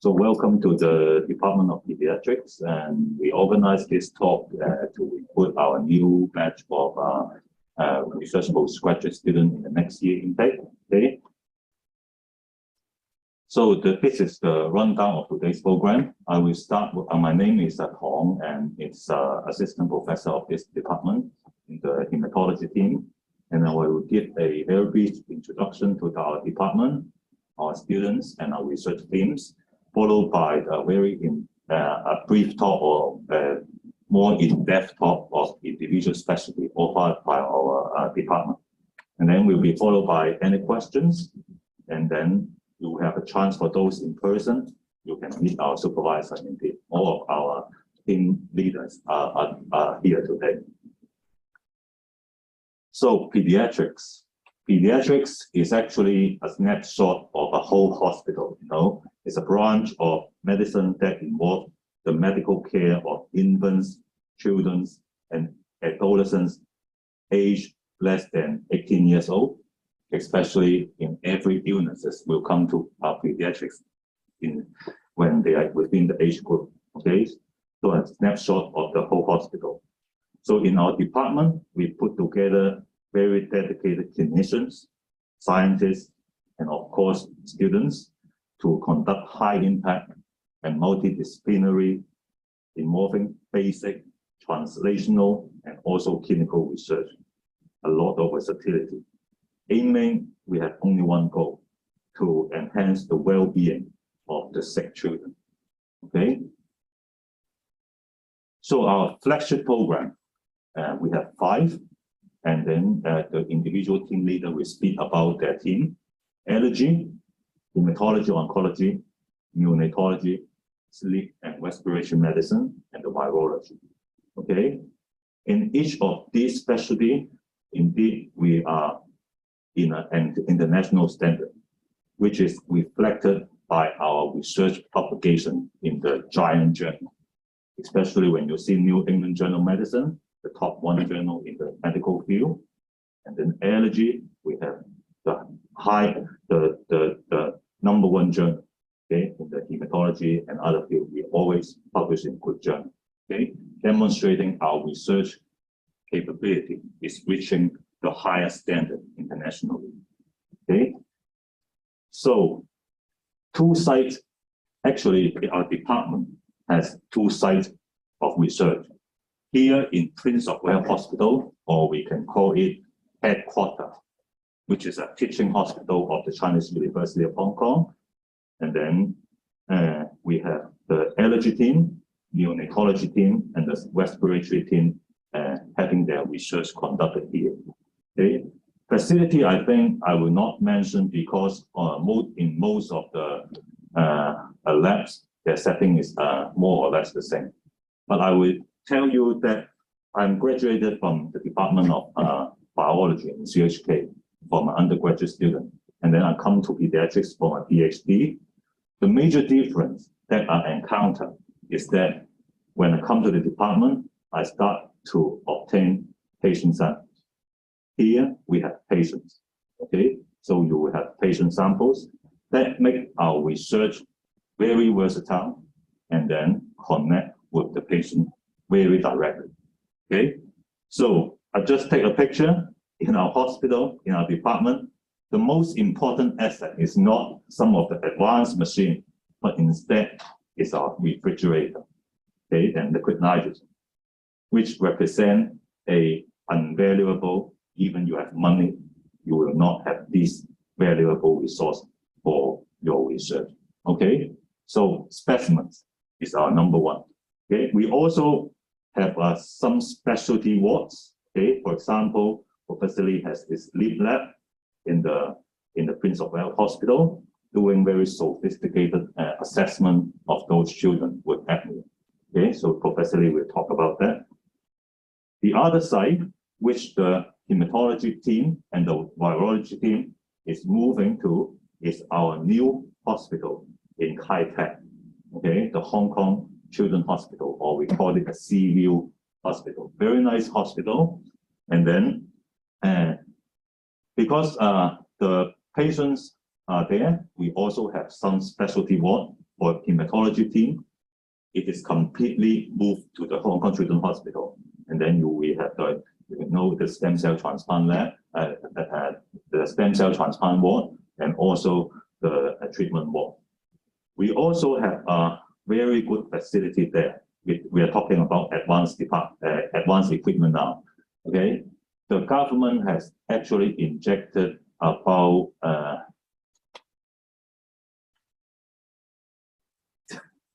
So welcome to the Department of Pediatrics, and we organized this talk to recruit our new batch of research postgraduate students in the next year intake. Okay. So this is the rundown of today's program. I will start with, my name is Leung, and it's assistant professor of this department in the hematology team. And I will give a very brief introduction to our department, our students, and our research teams, followed by a a brief talk or more in-depth talk of individual specialty offered by our department. And then we'll be followed by any questions, and then you will have a chance for those in person. You can meet our supervisor, and indeed all of our team leaders are here today. So pediatrics. Pediatrics is actually a snapshot of a whole hospital. It's a branch of medicine that involves the medical care of infants, children, and adolescents aged less than 18 years old, especially in every illnesses will come to our pediatrics when they are within the age group. Okay, so a snapshot of the whole hospital. So in our department, we put together very dedicated clinicians, scientists, and of course, students to conduct high impact and multidisciplinary involving basic, translational, and also clinical research. A lot of versatility. Aiming, we have only one goal: to enhance the well-being of the sick children. Okay. So our flagship program, we have 5. And then the individual team leader will speak about their team: allergy, hematology, oncology, neonatology, sleep and respiration medicine, and the virology. Okay. In each of these specialties, indeed, we are in an international standard, which is reflected by our research publication in the giant journal, especially when you see New England Journal of Medicine, the top 1 journal in the medical field. And then allergy, we have the number 1 journal, okay, in the hematology and other field. We always publish in good journal, okay, demonstrating our research capability is reaching the highest standard internationally. Okay, so 2 sites, actually our department has 2 sites of research. Here in Prince of Wales Hospital, or we can call it headquarters, which is a teaching hospital of the Chinese University of Hong Kong. And then we have the allergy team, neonatology team, and the respiratory team having their research conducted here. Okay. Facility, I think I will not mention because in most of the labs, their setting is more or less the same. But I will tell you that I'm graduated from the Department of Biology in CUHK from an undergraduate student, and then I come to pediatrics for my PhD. The major difference that I encounter is that when I come to the department, I start to obtain patient samples. Here we have patients, okay? So you will have patient samples that make our research very versatile and then connect with the patient very directly, okay? So I just take a picture in our hospital, in our department. The most important asset is not some of the advanced machine, but instead is our refrigerator, okay, and liquid nitrogen, which represent a invaluable, even you have money, you will not have this valuable resource for your research, okay? So specimens is our number 1, okay? We also have some specialty wards, okay? For example, Professor Lee has this sleep lab in the Prince of Wales Hospital, doing very sophisticated assessment of those children with apnea. Okay, so Professor Lee will talk about that. The other side, which the hematology team and the virology team is moving to, is our new hospital in Kai Tak, okay, the Hong Kong Children's Hospital, or we call it a Seaview Hospital. Very nice hospital. And then because the patients are there, we also have some specialty ward for hematology team, it is completely moved to the Hong Kong Children's Hospital. And then we have the stem cell transplant lab, the stem cell transplant ward, and also the treatment ward. We also have a very good facility there. We are talking about advanced equipment now. Okay, the government has actually injected about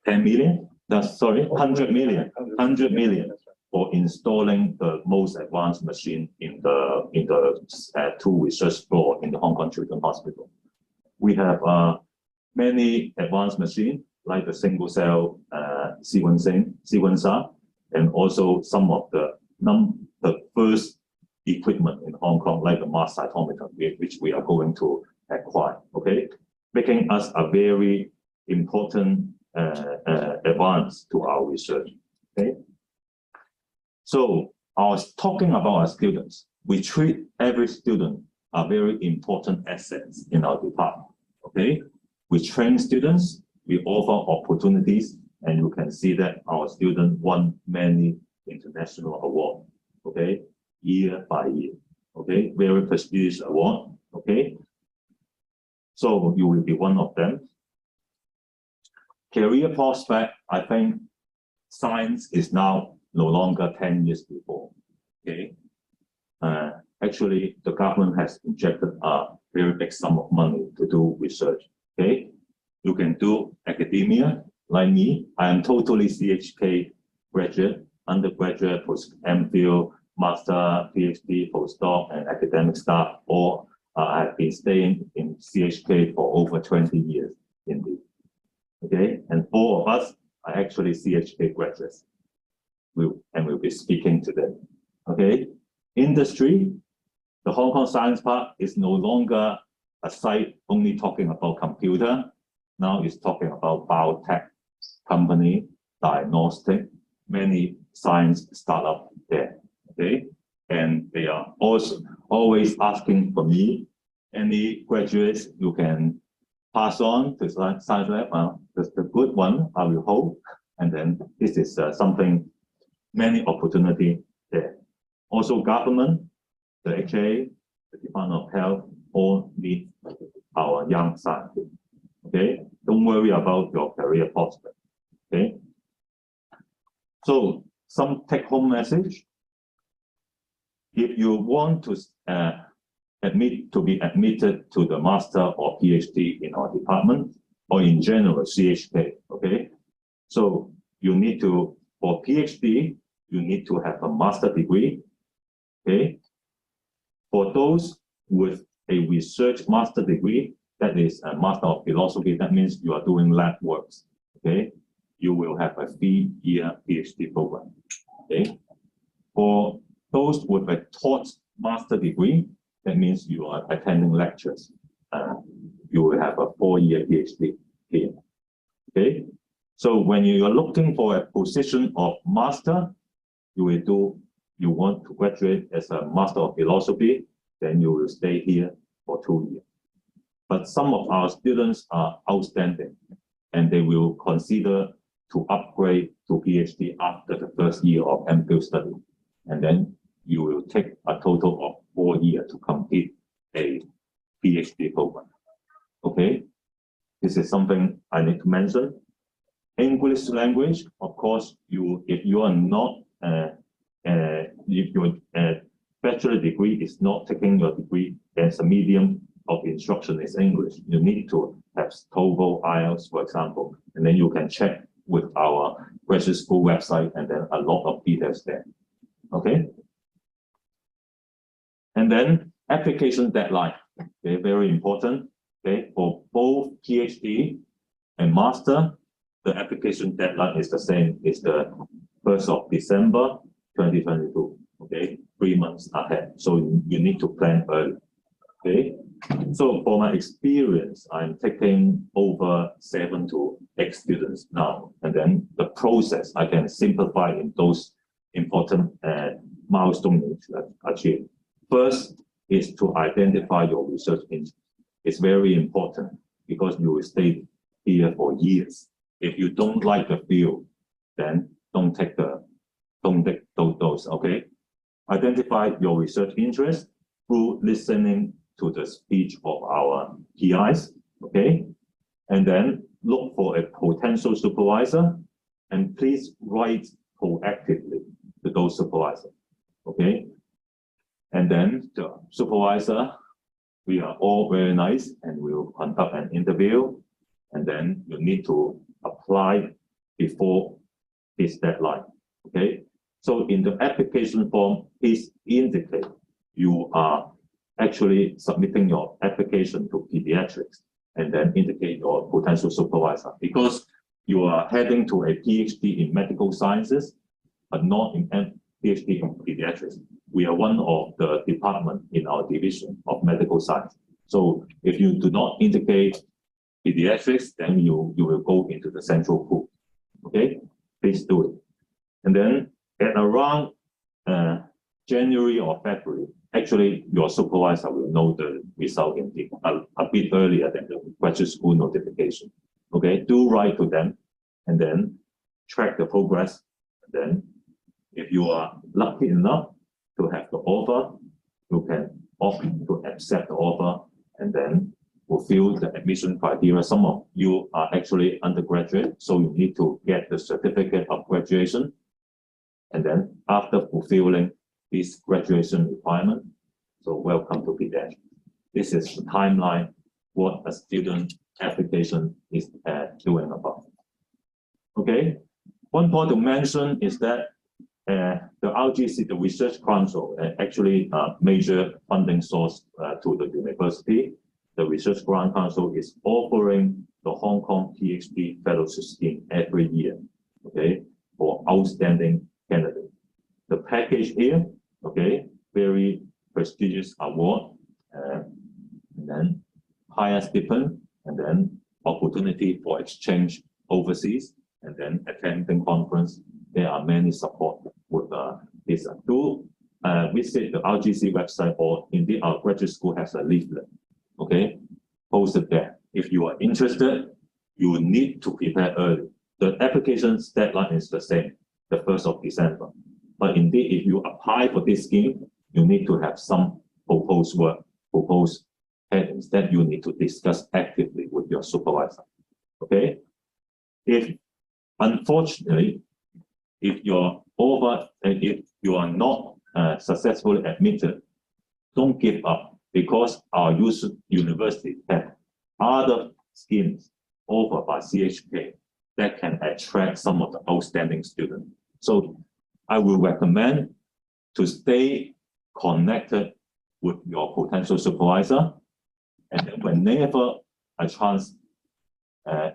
100 million for installing the most advanced machine in the two research floor in the Hong Kong Children's Hospital. We have many advanced machines like the single cell sequencer, and also some of the first equipment in Hong Kong, like the mass cytometer, which we are going to acquire. Okay, making us a very important advance to our research. Okay, so I was talking about our students. We treat every student a very important assets in our department. Okay, we train students, we offer opportunities, and you can see that our students won many international awards. Okay, year by year. Okay, very prestigious award. Okay, so you will be one of them. Career prospect, I think science is now no longer 10 years before. Okay, actually the government has injected a very big sum of money to do research. Okay, you can do academia like me. I am totally CHK graduate, undergraduate, post-MPhil, master, PhD, postdoc, and academic staff. Or I have been staying in CHK for over 20 years indeed. Okay, and 4 of us are actually CHK graduates. We'll be speaking to them. Okay, industry, the Hong Kong Science Park is no longer a site only talking about computer. Now it's talking about biotech company, diagnostic, many science startup there. Okay, and they are also always asking for me, any graduates you can pass on to science lab. The good one I will hold, and then this is something, many opportunity there. Also government, the HA, the Department of Health, all need our young scientists. Okay, don't worry about your career prospect. Okay, so some take-home message. If you want to be admitted to the master or PhD in our department, or in general CHK, okay, so you need to, for PhD, you need to have a master degree. Okay, for those with a research master degree, that is a master of philosophy, that means you are doing lab works. Okay, you will have a 3-year PhD program. Okay, for those with a taught master degree, that means you are attending lectures. You will have a 4-year PhD here. Okay, so when you are looking for a position of master, you want to graduate as a master of philosophy, then you will stay here for 2 years. But some of our students are outstanding, and they will consider to upgrade to PhD after the first year of MPhil study. And then you will take a total of 4 years to complete a PhD program. Okay, this is something I need to mention. English language, of course, if you are not, if your bachelor degree is not taking your degree as a medium of instruction is English, you need to have TOEFL, IELTS, for example, and then you can check with our graduate school website, and then a lot of details there. Okay, and then application deadline, okay, very important. Okay, for both PhD and master, the application deadline is the same. It's the 1st of December 2022. Okay, 3 months ahead. So you need to plan early. Okay, so for my experience, I'm taking over 7 to 8 students now, and then the process I can simplify in those important milestones to achieve. First is to identify your research interest. It's very important because you will stay here for years. If you don't like the field, then don't take those, okay? Identify your research interest through listening to the speech of our PIs, okay? And then look for a potential supervisor, and please write proactively to those supervisors, okay? And then the supervisor, we are all very nice, and we'll conduct an interview, and then you need to apply before this deadline, okay? So in the application form, please indicate you are actually submitting your application to Pediatrics, and then indicate your potential supervisor, because you are heading to a PhD in medical sciences, but not in PhD in pediatrics. We are one of the department in our division of medical science. So if you do not indicate pediatrics, then you will go into the central pool. Okay, please do it. And then at around January or February, actually your supervisor will know the result in a bit earlier than the graduate school notification. Okay, do write to them and then track the progress. And then if you are lucky enough to have the offer, you can opt to accept the offer and then fulfill the admission criteria. Some of you are actually undergraduate, so you need to get the certificate of graduation. And then after fulfilling this graduation requirement, so welcome to Pediatrics. This is the timeline, what a student application is doing about. Okay, one point to mention is that the RGC, the Research Council, actually a major funding source to the university. The Research Grant Council is offering the Hong Kong PhD Fellowship Scheme every year, okay, for outstanding candidates. The package here, okay, very prestigious award, and then higher stipend, and then opportunity for exchange overseas, and then attending conference. There are many support with this. Do visit the RGC website, or indeed our graduate school has a leaflet, okay, posted there. If you are interested, you need to prepare early. The application's deadline is the same, the 1st of December. But indeed, if you apply for this scheme, you need to have some proposed work, proposed headings that you need to discuss actively with your supervisor. Okay? If unfortunately, if you're if you are not successfully admitted, don't give up, because our university have other schemes offered by CUHK that can attract some of the outstanding students. So I will recommend to stay connected with your potential supervisor, and then whenever a chance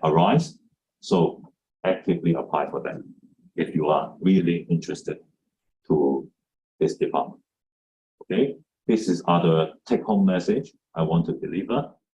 arises, so actively apply for them if you are really interested to this department. Okay, this is other take-home message I want to deliver.